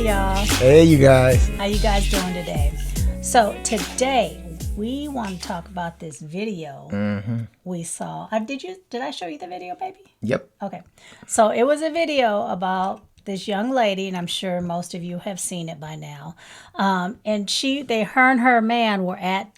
Hey y'all. Hey you guys. How you guys doing today? So today we want to talk about this video we saw. Did I show you the video, baby? Yep. Okay. So it was a video about this young lady, and I'm sure most of you have seen it by now. And her and her man were at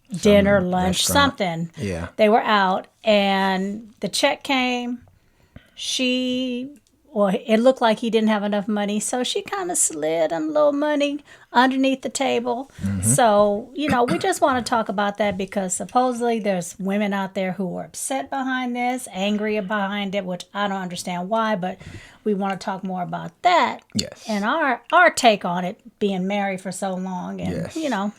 dinner, lunch, something. Yeah. They were out, and the check came. It looked like he didn't have enough money, so she kind of slid him a little money underneath the table. So, we just want to talk about that because supposedly there's women out there who are upset behind this, angry behind it, which I don't understand why, but we want to talk more about that. Yes. And our take on it, being married for so long and, Yes.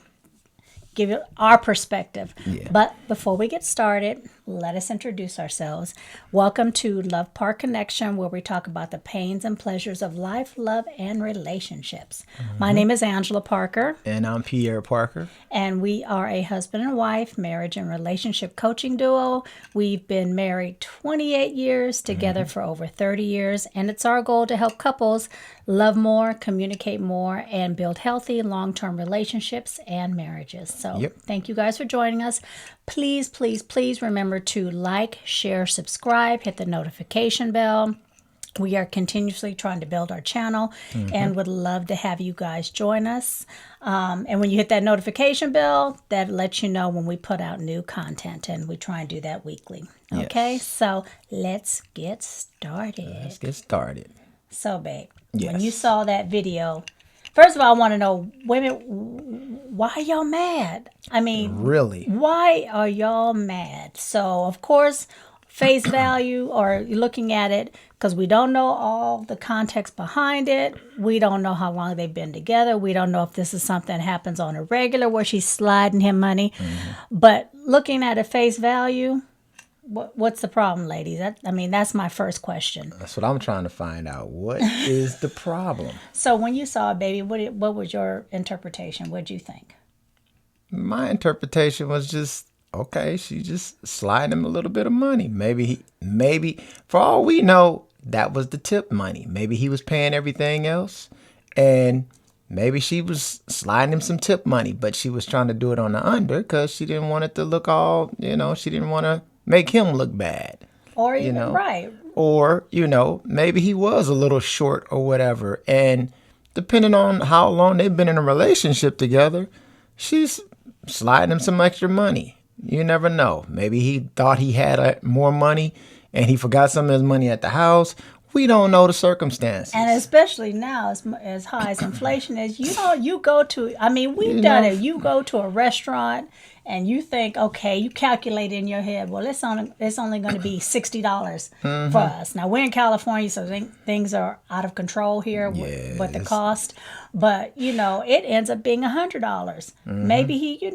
Give it our perspective. Yeah. But before we get started, let us introduce ourselves. Welcome to Love Park Connection, where we talk about the pains and pleasures of life, love, and relationships. My name is Angela Parker. And I'm Pierre Parker. And we are a husband and wife, marriage and relationship coaching duo. We've been married 28 years, together for over 30 years. And it's our goal to help couples love more, communicate more, and build healthy long-term relationships and marriages. So Thank you guys for joining us. Please, please, please remember to like, share, subscribe, hit the notification bell. We are continuously trying to build our channel and would love to have you guys join us. And when you hit that notification bell, that lets you know when we put out new content, and we try and do that weekly. Okay, so let's get started. So, babe, when you saw that video, first of all, I want to know, women, why are y'all mad? I mean, really? Why are y'all mad? So, of course, face value, or looking at it, because we don't know all the context behind it. We don't know how long they've been together. We don't know if this is something that happens on a regular where she's sliding him money. But looking at it face value, what's the problem, ladies? That's my first question. That's what I'm trying to find out. What is the problem? So when you saw it, baby, what was your interpretation? What did you think? My interpretation was just, okay, she just sliding him a little bit of money. Maybe for all we know, that was the tip money. Maybe he was paying everything else, and maybe she was sliding him some tip money, but she was trying to do it on the under because she didn't want it to look all, she didn't want to make him look bad. Or even, right. Or, maybe he was a little short or whatever. And depending on how long they've been in a relationship together, she's sliding him some extra money. You never know. Maybe he thought he had more money and he forgot some of his money at the house. We don't know the circumstances. And especially now, as high as inflation is, you go to, we've done it. You go to a restaurant and you think, okay, you calculate in your head, well, it's only going to be $60 for us. Now, we're in California, so things are out of control here with the cost. But, it ends up being $100. Maybe he,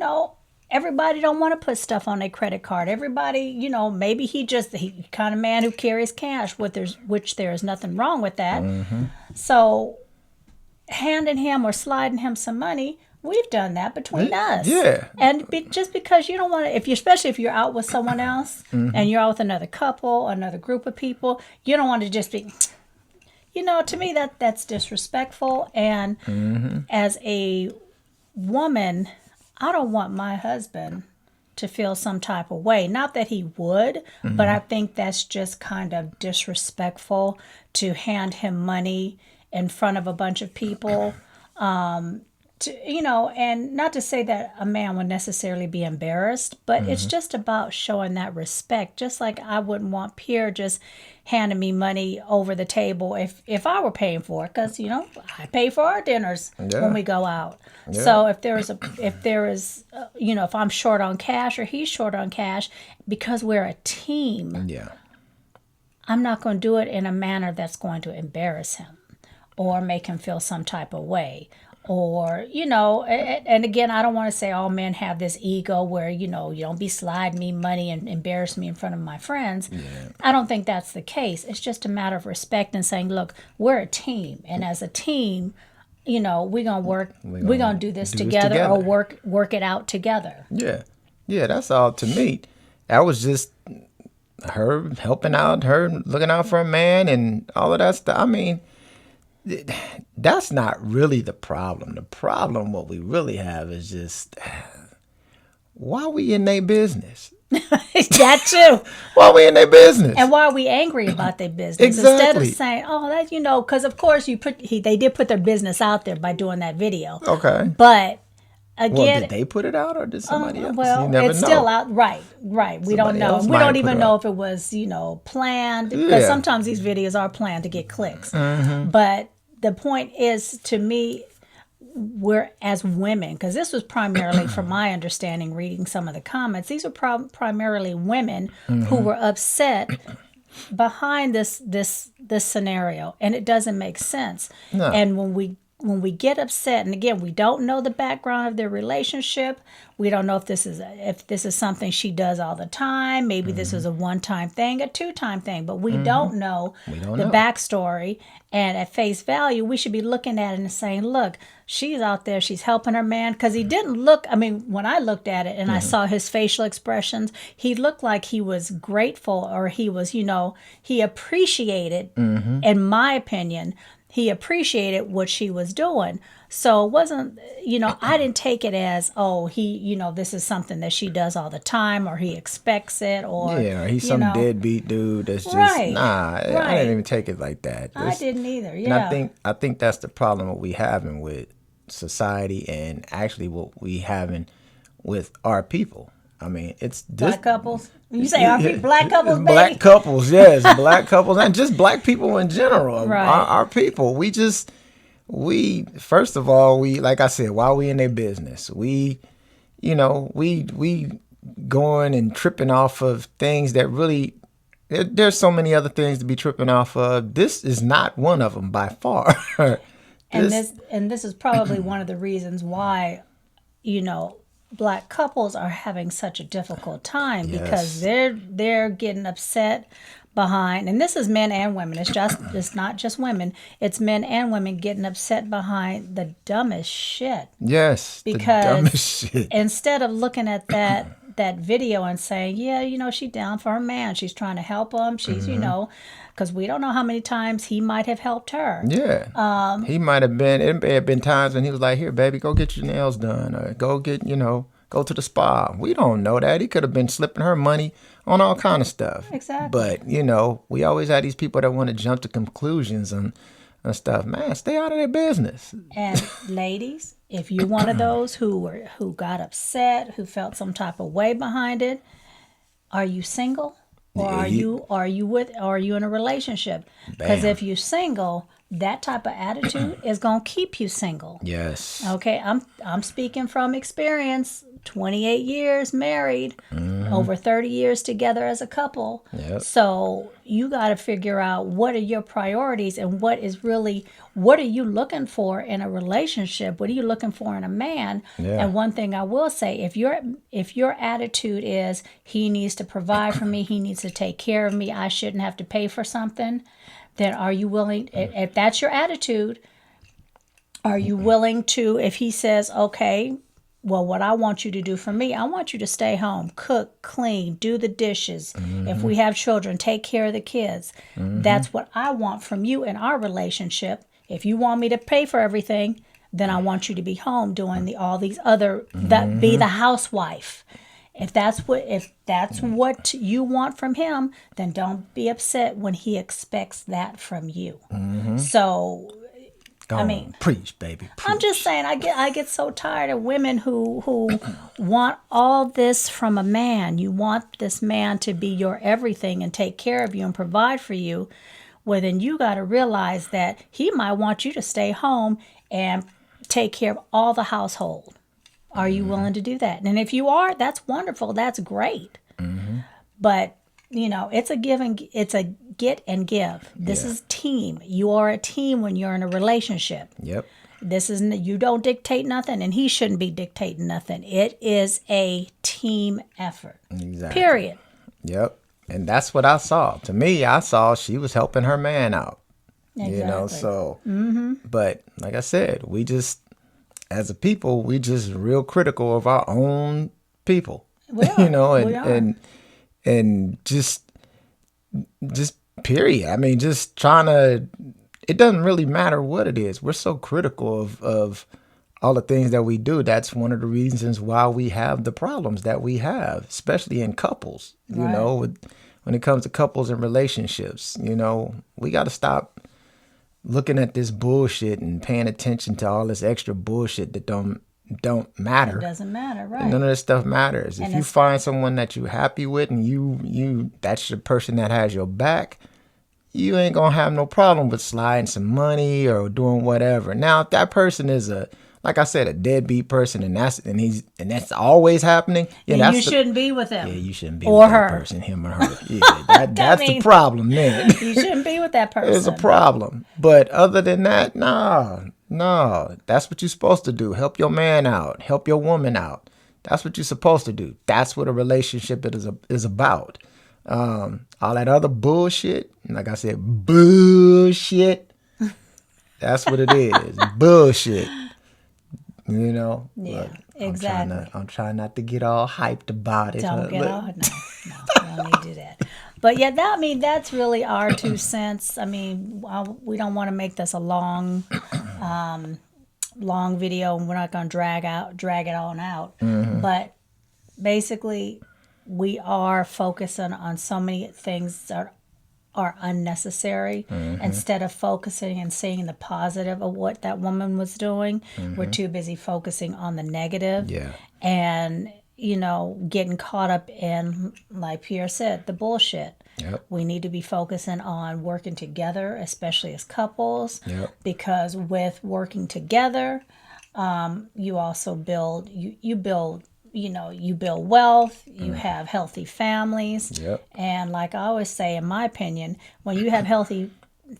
everybody don't want to put stuff on their credit card. Everybody, maybe he kind of man who carries cash, which there is nothing wrong with that. So handing him or sliding him some money, we've done that between us. Yeah. And just because you don't want to, especially if you're out with someone else and you're out with another couple, another group of people, you don't want to just be, to me that's disrespectful. And as a woman, I don't want my husband to feel some type of way. Not that he would, but I think that's just kind of disrespectful to hand him money in front of a bunch of people. And not to say that a man would necessarily be embarrassed, but it's just about showing that respect. Just like I wouldn't want Pierre just handing me money over the table if I were paying for it, because I pay for our dinners when we go out. So if I'm short on cash or he's short on cash, because we're a team, I'm not going to do it in a manner that's going to embarrass him or make him feel some type of way. Or, and again, I don't want to say all men have this ego where, you don't be sliding me money and embarrass me in front of my friends. I don't think that's the case. It's just a matter of respect and saying, look, we're a team. And as a team, we're going to do this together or work it out together. Yeah. Yeah, that's all to me. That was just her helping out, her looking out for a man and all of that stuff. that's not really the problem. The problem, what we really have, is just why we in their business. That too. Why we in their business? And why are we angry about their business? Exactly. Instead of saying, oh, that, because of course they did put their business out there by doing that video. Okay. But Well, again, did they put it out or did somebody else? well, You never it's know. still out. Right. We don't Somebody know. else And we might don't have even put it know out. if it was, planned. Because Yeah. sometimes these videos are planned to get clicks. Mm-hmm. But the point is, to me, we're as women, because this was primarily, from my understanding, reading some of the comments, these were primarily women who were upset behind this scenario, and it doesn't make sense. No. And when we get upset, and again, we don't know the background of their relationship. We don't know if this is something she does all the time. Maybe this is a one-time thing, a two-time thing, but we don't know the backstory. And at face value, we should be looking at it and saying, look, she's out there, she's helping her man. Because he didn't look, when I looked at it and I saw his facial expressions, he looked like he was grateful, or he was, he appreciated, in my opinion, he appreciated what she was doing. So it wasn't, I didn't take it as, oh, he, this is something that she does all the time, or he expects it, or he's some deadbeat dude that's just Right. I didn't even take it like that. I didn't either. And I think that's the problem what we having with society, and actually what we having with our people. It's Black couples. You say our people, black couples, baby. Black couples, yes, black couples, and just black people in general. Right. Our people. We first of all, like I said, why we in their business? We going and tripping off of things that really. There's so many other things to be tripping off of. This is not one of them by far. And this is probably one of the reasons why, Black couples are having such a difficult time, because they're getting upset behind, and this is men and women. It's not just women. It's men and women getting upset behind the dumbest shit. Yes, because the dumbest shit. Instead of looking at that video and saying, yeah, she's down for her man. She's trying to help him. She's, because we don't know how many times he might have helped her. Yeah. He might have been, it may have been times when he was like, here, baby, go get your nails done, or go get, go to the spa. We don't know that. He could have been slipping her money on all kind of stuff. Exactly. But, we always have these people that want to jump to conclusions and stuff. Man, stay out of their business. And ladies, if you're one of those who got upset, who felt some type of way behind it, are you single? Or are you in a relationship? Because if you're single, that type of attitude is gonna keep you single. Yes. Okay, I'm speaking from experience. 28 years married, over 30 years together as a couple. Yep. So you got to figure out what are your priorities, and what are you looking for in a relationship? What are you looking for in a man? Yeah. And one thing I will say, if your attitude is he needs to provide for me, he needs to take care of me, I shouldn't have to pay for something, then are you willing, if that's your attitude, are you willing to, if he says, okay, well, what I want you to do for me, I want you to stay home, cook, clean, do the dishes. If we have children, take care of the kids. That's what I want from you in our relationship. If you want me to pay for everything, then I want you to be home doing all these other, be the housewife. If that's what you want from him, then don't be upset when he expects that from you. So, preach, baby. Preach. I'm just saying, I get so tired of women who want all this from a man. You want this man to be your everything and take care of you and provide for you. Well, then you got to realize that he might want you to stay home and take care of all the household. Are you willing to do that? And if you are, that's wonderful. That's great. But it's a get and give. This is team. You are a team when you're in a relationship. Yep. You don't dictate nothing, and he shouldn't be dictating nothing. It is a team effort. Exactly. Period. Yep. And that's what I saw. To me, I saw she was helping her man out. Exactly. So, but like I said, we just, as a people, we just real critical of our own people. We are. And just period. Just trying to it doesn't really matter what it is. We're so critical of all the things that we do. That's one of the reasons why we have the problems that we have, especially in couples. You know, when it comes to couples and relationships, you know, we got to stop looking at this bullshit and paying attention to all this extra bullshit that don't matter. It doesn't matter, right? None of this stuff matters. If you find someone that you're happy with and you that's the person that has your back, you ain't gonna have no problem with sliding some money or doing whatever. Now, if that person is like I said, a deadbeat person, and that's always happening. Yeah, then you shouldn't be with him. Yeah, you shouldn't be or with her. that person, him or her. Yeah, that's the problem, man. You shouldn't be with that person. It's a problem. But other than that, no, that's what you're supposed to do. Help your man out. Help your woman out. That's what you're supposed to do. That's what a relationship is about. All that other bullshit, like I said, bullshit. That's what it is. Bullshit. You know? Yeah, exactly. I'm trying not to get all hyped about it. Don't get all, no, we don't need to do that. But yeah, that's really our 2 cents. I mean, we don't want to make this a long video, and we're not going to drag it on out. Mm-hmm. But basically, we are focusing on so many things that are unnecessary. Mm-hmm. Instead of focusing and seeing the positive of what that woman was doing, we're too busy focusing on the negative. Yeah. And, you know, getting caught up in, like Pierre said, the bullshit. Yep. We need to be focusing on working together, especially as couples, because with working together, you also build, you build wealth, you have healthy families. Yep. And like I always say, in my opinion, when you have healthy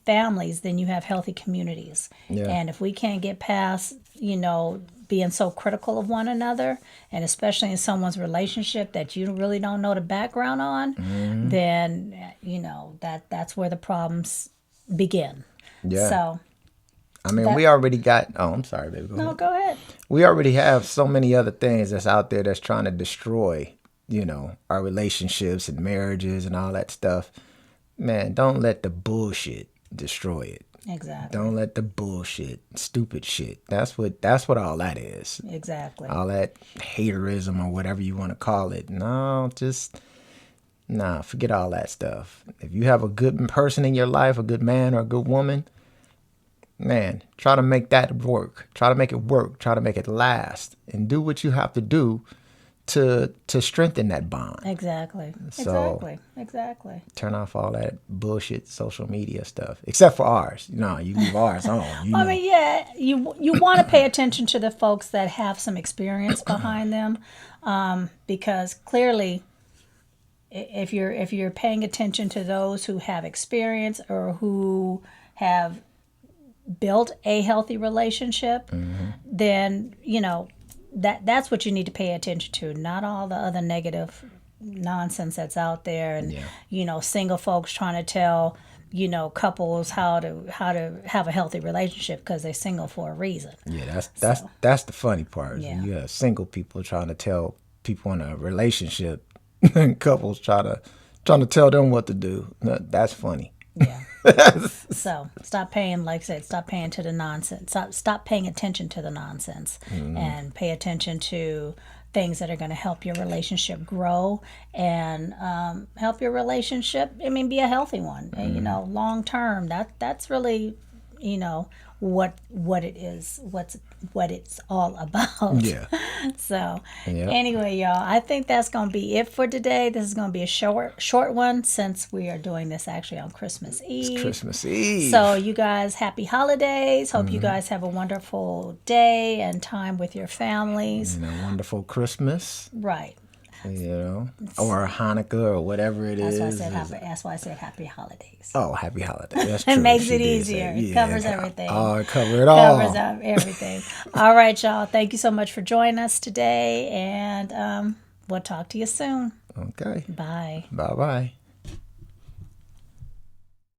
families, then you have healthy communities. Yeah. And if we can't get past, you know, being so critical of one another, and especially in someone's relationship that you really don't know the background on, then, you know, that's where the problems begin. Yeah. So, I mean, we already got... Oh, I'm sorry, baby. Go ahead. We already have so many other things that's out there that's trying to destroy, you know, our relationships and marriages and all that stuff. Man, don't let the bullshit destroy it. Exactly. Don't let the bullshit, stupid shit. That's what all that is. Exactly. All that haterism or whatever you want to call it. No, forget all that stuff. If you have a good person in your life, a good man or a good woman, man, try to make that work. Try to make it work. Try to make it last. And do what you have to do to strengthen that bond. Exactly. So, Exactly. Turn off all that bullshit social media stuff. Except for ours. No, you leave ours on. I mean, yeah, you want to pay attention to the folks that have some experience behind them, because clearly, if you're paying attention to those who have experience or who have built a healthy relationship, then, you know, that's what you need to pay attention to, not all the other negative nonsense that's out there, and you know, single folks trying to tell, you know, couples how to have a healthy relationship because they're single for a reason. Yeah, that's the funny part. Yeah. You have single people trying to tell people in a relationship, and couples trying to tell them what to do. That's funny. Yeah. So stop paying, like I said, stop paying to the nonsense. Stop paying attention to the nonsense, and pay attention to things that are going to help your relationship grow and help your relationship. I mean, be a healthy one. And, you know, long term. That's really, you know, what it is. What it's all about. Yeah. So anyway, y'all, I think that's going to be it for today. This is going to be a short one since we are doing this actually on Christmas Eve. It's Christmas Eve. So you guys, happy holidays. Hope you guys have a wonderful day and time with your families. And a wonderful Christmas. Right. You know, or Hanukkah or whatever it is. That's why I said happy holidays. Oh, happy holidays. That's true. It makes it easier. It covers everything. Oh, it covers it all. Covers up everything. All right, y'all. Thank you so much for joining us today, and we'll talk to you soon. Okay. Bye. Bye-bye.